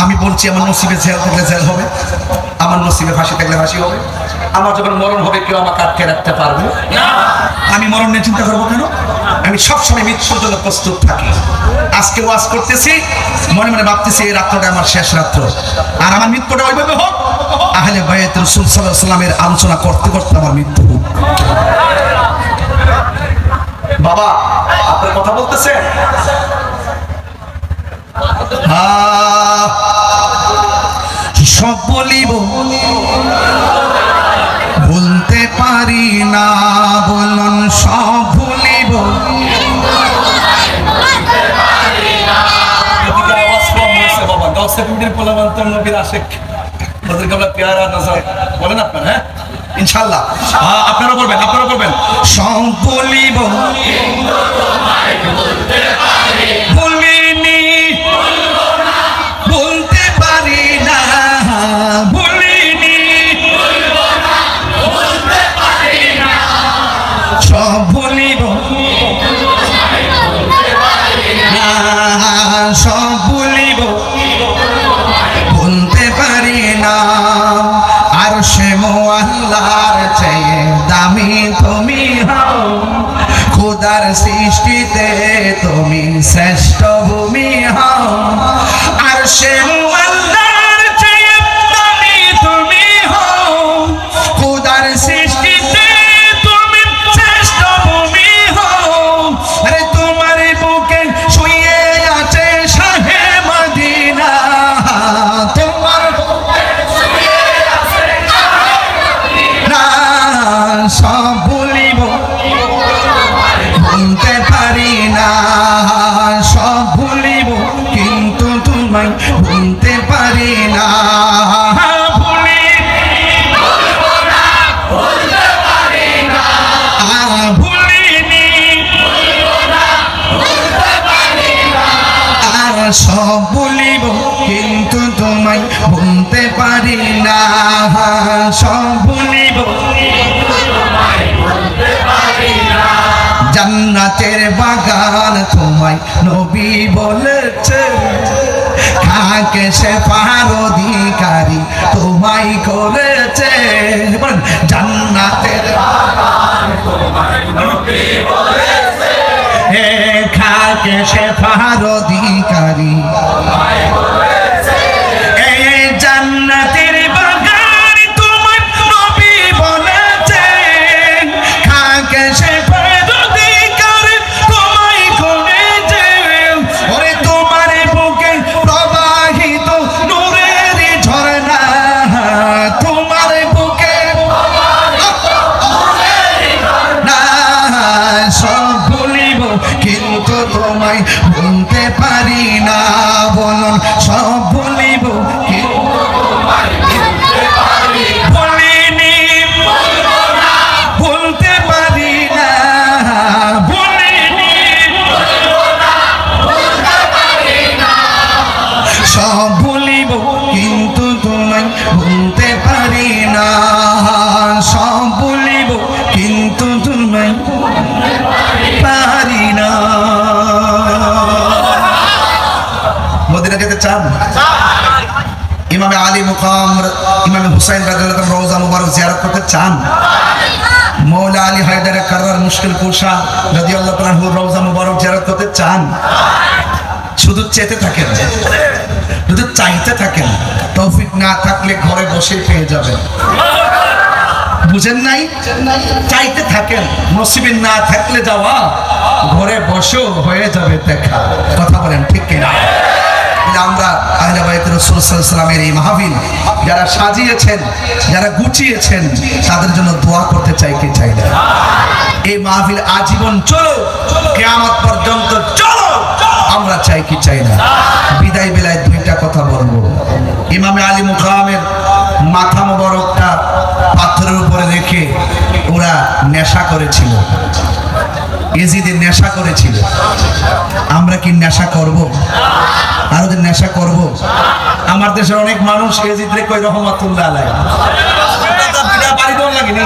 আমি বলছি আমার নসিবে জেল থাকলে জেল হবে, আমার নসিবে ফাঁসি থাকলে ফাঁসি হবে। আমার যখন মরণ হবে কেউ আমাকে আটকে রাখতে পারবে না। আমি মরণ নিয়ে চিন্তা করবো কেন? আমি সবসময় মৃত্যুর জন্য প্রস্তুত থাকি। আজকে ওয়াজ করতেছি, মনে মনে ভাবতেছি এই রাত্রটা আমার শেষ রাত্র, আর আমার মৃত্যুটা ওইভাবে হোক আহলে বাইত রাসূল সাল্লাল্লাহু আলাইহি ওয়াসাল্লামের আলোচনা করতে করতে আমার মৃত্যু হোক। বাবা আপনার কথা বলতেছেন? সব বলিব বলতে পারি না, বলুন সব ভুলিব। বলেন আপনার, হ্যাঁ ইনশাআল্লাহ আপনারা বলবেন সব বলিব বলিনি বলতে পারি না বলিনি সব বলিব না সব বলিব বলতে পারি না আর সে আল্লাহর চেয়ে দামি তুমি হও খোদার সৃষ্টিতে তুমি শ্রেষ্ঠ ভূমি হও আর সে আল্লাহর চেয়ে দামি তুমি হও খোদার সৃষ্টিতে তুমি শ্রেষ্ঠ ভূমি হও আরে তোমার বুকে শুয়ে আছে শাহে মদিনা তোমার সব বলিব বলতে পারি না সব ভুলিব কিন্তু তোমায় বলতে পারি না সব বলিব কিন্তু তোমায় বলতে পারি না সব বলিব জান্নাতের বাগান তোমায় নবী বলেছে কাকে সে পার অধিকারী তোমায় করেছে জান্নাতের বাগান তোমায় নবী বলেছে কাকে সে পার অধিকারী তোমায় করেছে এই জান্নাতের বাগান তোমায় নবী বলেছে কাকে সে কিন্তু তোমায় বলতে পারি না বলুন সব বলিব বলিনি বলতে পারি না বলিনি সব বলিব কিন্তু তোমায় বলতে পারি না সব বলিব কিন্তু তোমায় পারি না মদিনা যেতে চান ইমামে আলী মুকাম ইমামে হুসাইন রাদিয়াল্লাহু আনহু রওজা মুবারক জিয়ারত করতে চান মৌলা আলী হায়দার কাররার মুশকিল কুশা রাদিয়াল্লাহু আনহু রওজা মুবারক জিয়ারত করতে চান শুধু চেতে থাকেন শুধু চাইতে থাকেন তৌফিক না থাকলে ঘরে বসে পেয়ে যাবেন বুঝেন নাই চাইতে থাকেন নসিবে না থাকলে যাওয়া ঘরে বসেও হয়ে যাবে দেখা কথা বলেন ঠিক কিনা আমরা আহলে বাইত রাসূল সাল্লাল্লাহু আলাইহি ওয়াসাল্লামের এই মাহফিল যারা সাজিয়েছেন যারা গুছিয়েছেন তাদের জন্য দোয়া করতে চাই কি চাই না এই মাহফিল আজীবন চলো কিয়ামত পর্যন্ত চলো আমরা চাই কি চাই না বিদায় বেলায় দুইটা কথা বলবো ইমামে আলী মুকামের মাথা মোবারকটা পাথরের উপরে রেখে ওরা নেশা করেছিল ইয়েজিদের নেশা করেছিল আমরা কি নেশা করব আর ওদের নেশা করব আমার দেশের অনেক মানুষ ইয়েজিদরে কই রহমাতুল্লাহ আলাইহি এটা বাড়ি দন লাগেনি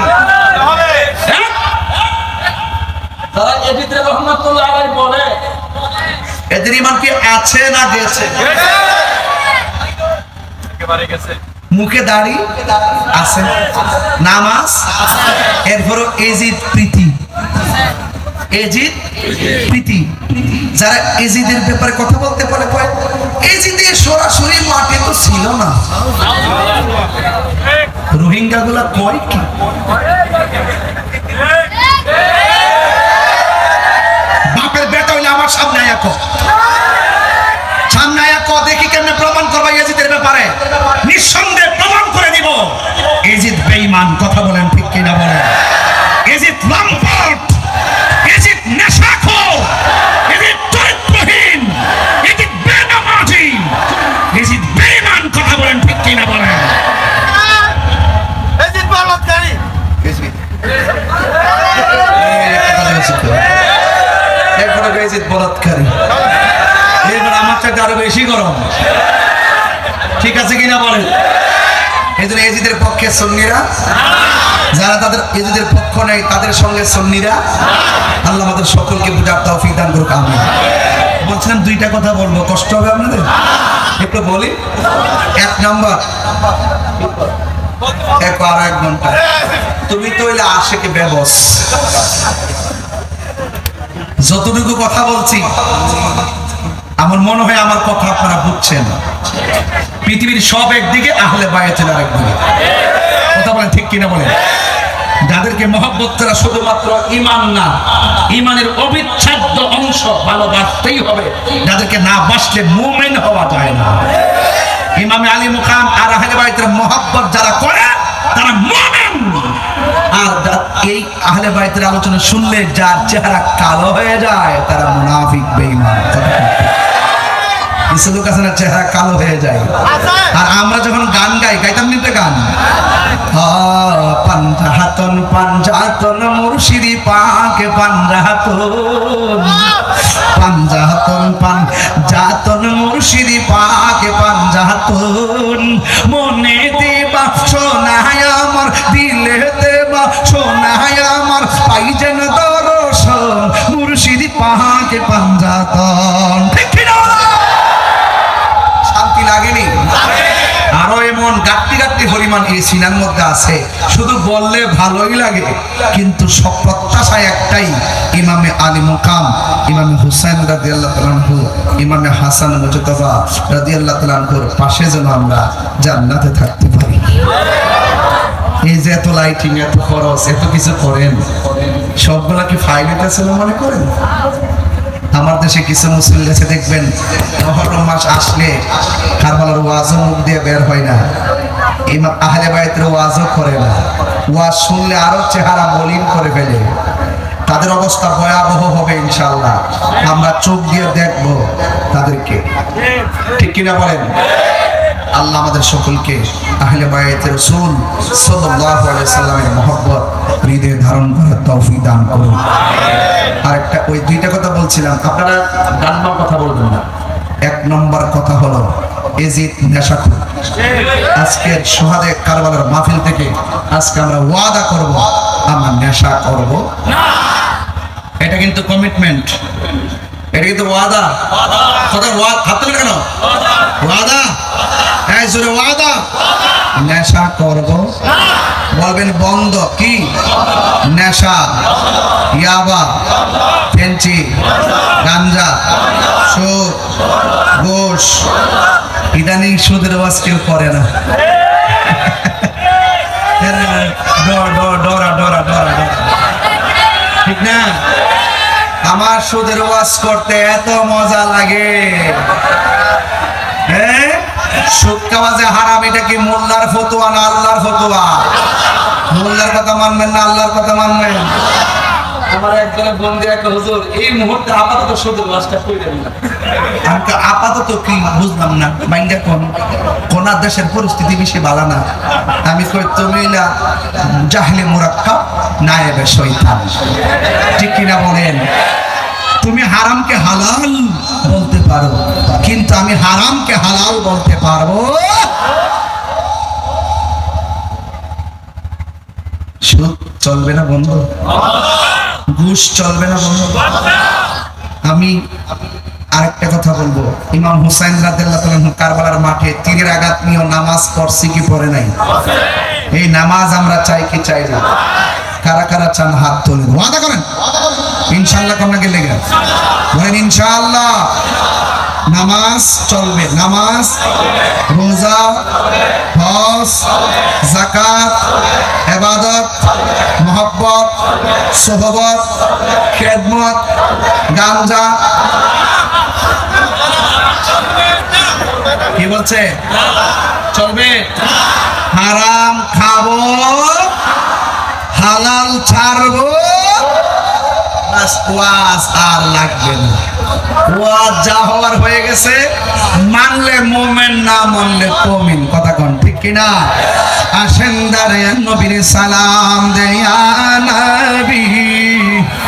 তারা ইয়েজিদরে রহমাতুল্লাহ আলাইহি বলে এদের ঈমান কি আছে না গেছে একেবারে গেছে মুখে দাড়ি আছে নামাজ এরপরও এজিদ প্রীতি এজিদ প্রীতি যারা এজিদের ব্যাপারে কথা বলতে পারে এজিদের সরাসরি মাঠে তো ছিল না রোহিঙ্গা গুলা কয় কি বাপের বেটা হইলে আমার সামনে দেখি কেমনে প্রমাণ করবা এজিদের ব্যাপারে নিঃসন্দেহে প্রমাণ করে দিব এজিদ বেঈমান কথা বলেন ঠিক কিনা বলেন এজিদ লম্পট এজিদ নেশাখোর এজিদ চরিত্রহীন এজিদ বেনামাজি এজিদ বেঈমান কথা বলেন ঠিক কিনা বলেন এজিদ বলৎকারী কিনা বলেন? এই জন্য এজিদের পক্ষে সুন্নিরা, যারা তাদের এজিদের পক্ষ নেই তাদের সঙ্গে সুন্নিরা। আল্লাহ আমাদের সকলকে বুঝার তৌফিক দান করুক, আমিন। বলছিলাম দুইটা কথা বলবো, কষ্ট হবে আপনাদের? একটু বলি। এক নম্বর, আর 1 ঘন্টা তুমি তো হইলে আশেকে বেবস। যতটুকু কথা বলছি আমার মনে হয় আমার কথা আপনারা বুঝছেন। পৃথিবীর সব একদিকে, আহলে বায়াতের আরেকদিকে। কথা বলেন ঠিক কিনা বলেন? যাদেরকে মহব্বত করা শুধুমাত্র ঈমান না, ঈমানের অবিচ্ছেদ্য অংশ, ভালোবাসতেই হবে। যাদেরকে না বাসলে মুমিন হওয়া যায় না। ইমামে আলী মুকাম আর আহলে বায়াতের মহব্বত যারা করে তারা মুমিন। আর এই আহলে বায়াতের আলোচনা শুনলে যার চেহারা কালো হয়ে যায় তারা মুনাফিক, বেঈমান। কিছু লোক আছে না, চেহারা কালো হয়ে যায়। আর আমরা যখন গান গাই, গাইতাম নিতে গান, পাঞ্জাহাতন পাঞ্জাহাতন মুর্শিদি পাকে পাঞ্জাহাতন, পাঞ্জাহাতন পাঞ্জাহাতন মুর্শিদি পাকে পাঞ্জাহাতন, মনে দেবা সোনায় আমার, দিলে দেবা সোনায় আমার, পাই যেন দর্শন মুর্শিদি পাকে পাঞ্জাহাতন। ঠিক না? শান্তি লাগেনি? আরো এমন গাট্টি গাট্টি পরিমাণ এই সিনার মধ্যে আছে, শুধু বললে ভালোই লাগে, কিন্তু সব প্রত্যাশায় একটাই, ইমামে আলী মুকাম, ইমামে হুসাইন রাদিয়াল্লাহু তাআলা আনহু, ইমামে হাসান মুজতবা রাদিয়াল্লাহু তাআলা আনহুর পাশে যেন আমরা জান্নাতে থাকতে পারি। এই যে এত লাইটিং, এত খরচ, এত কিছু করেন, সবগুলা কি ফাইলিতে ছিল মনে করেন? আমার দেশে কিছু মুসলিম দেশে দেখবেন মুহররম মাস আসলে কারবালার ওয়াজও মুখ দিয়ে বের হয় না, ইমাম আহলে বায়াতের ওয়াজও করে না, ওয়াজ শুনলে আরো চেহারা মলিন করে ফেলে। তাদের অবস্থা ভয়াবহ হবে ইনশাআল্লাহ, আমরা চোখ দিয়ে দেখব তাদেরকে। ঠিক কিনা বলেন? আল্লাহ আমাদের সকলকে আহলে বায়াতের রাসূল সাল্লাল্লাহু আলাইহি সাল্লামের মহব্বত হৃদয়ে ধারণ করার তৌফিক দান করুন। আর একটা, ওই দুইটা কথা বলছিলাম, আপনারা ডানবাম কথা বলবেন না। 1 নম্বর কথা হলো এজিদ নেশাখোর। আজকের সোহাদে কারবালার মাহফিল থেকে আজকে আমরা ওয়াদা করব আমরা নেশা করব না। এটা কিন্তু কমিটমেন্ট, এটা কিন্তু ওয়াদা। কথা হাত তুলে কেন? ওয়াদা, এই জোরে ওয়াদা। নেশা করব, বলবেন বন্ধ। কি নেশা? ইয়াবা, ফেন্সি, গাঞ্জা, সুদ, ঘুষ। ইদানিং সুদের ওয়াজ কেউ করে না। ঠিক না? আমার সুদের ওয়াজ করতে এত মজা লাগে। হ্যাঁ, সুদ খাওয়া যে হারাম, এটা কি মোল্লার ফতোয়া না আল্লাহর ফতোয়া? মোল্লার কথা মানবেন না আল্লাহর কথা মানবেন? আমার একজনের বন্ধু একটা, হুজুর এই মুহূর্তে আপাতত সুদের ওয়াজটা কইরেন না। আমি আপাতত কি বুঝলাম না, মাইন্ডা কোন দেশের পরিস্থিতি বেশি ভালো না। আমি কই তুমি না জাহলে মুরাক্কাব নায়েবে শয়তান। ঠিক কিনা বলেন? তুমি হারামকে হালাল বলতে পারো, কিন্তু আমি হারামকে হালাল বলতে পারবো? সুদ চলবে না বন্ধু, ঘুষ চলবে না বন্ধু। আমি আরেকটা কথা বলবো, ইমাম হুসাইন রাদিয়াল্লাহু তাআলা আনহু কারবালার মাঠে তীরের আঘাত নিয়ে নামাজ পড়ছি কি পড়ে নাই? এই নামাজ আমরা চাই কি চাই না? কারা কারা চান হাত তোলেন, ওয়াদা করেন ইনশাআল্লাহ। কোন নাকি লেগে বলেন ইনশাআল্লাহ নামাজ চলবে। নামাজ, রোজা, হজ, যাকাত, ইবাদত, মহব্বত, সোহবত, খেদমত, গাঞ্জা। কি বলছে? চলবে। হারাম খাবো, হালাল ছাড়বো, ওয়াজ আর লাগবে না। ওয়াজ যা হওয়ার হয়ে গেছে, মানলে মুমিন, না মানলে কমিন। কথা কোন ঠিক কিনা? আসেন দাঁড়িয়ে নবীর সালাম দেয়া নবী।